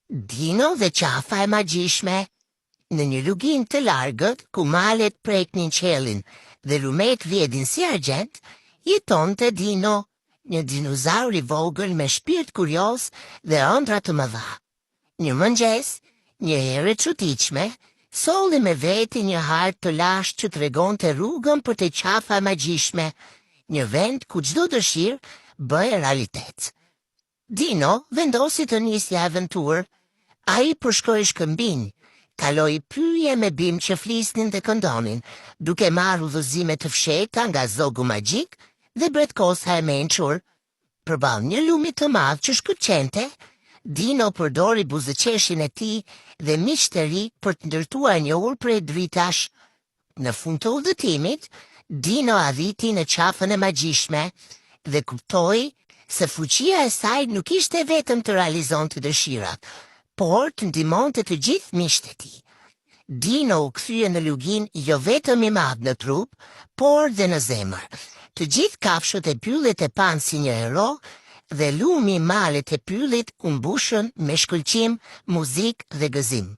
Dino dhe qafa e magjishme. Në një lugim të largët, ku malet preknin qelin dhe lumet vjedhin si argjent, jetonte Dino, një dinozaur i vogël me shpirt kurioz dhe ëndra të mëdha. Një mëngjes, një herë e çuditshme, solli me veti një hartë të lashtë që tregonte rrugën për te qafa e magjishme, një vend ku çdo dëshirë bëhej realitet. Dino vendosi të nisë aventurë. Ai përshkroi shkëmbinj, kaloi pyje me bim që flisnin dhe këndonin, duke marrë udhëzime të fshehta nga zogu magjik dhe bretkosa e mençur. Përballë një lumi të madh që shkëlqente, Dino përdori buzëqeshin e tij dhe miq të ri për të ndërtuar një urë prej dritash. Në fund të udhëtimit, Dino arriti në qafën e magjishme dhe kuptoi se fuqia e saj nuk ishte vetëm të realizonte dëshirat, por të ndihmonte të gjithë miqtë e tij. Dino u kthye në lugin jo vetëm i madh në trup, por dhe në zemër. Të gjithë kafshët e pyllit e panë si një hero, dhe lumi i malit e pyllit u mbushën me shkëlqim, muzikë dhe gëzim.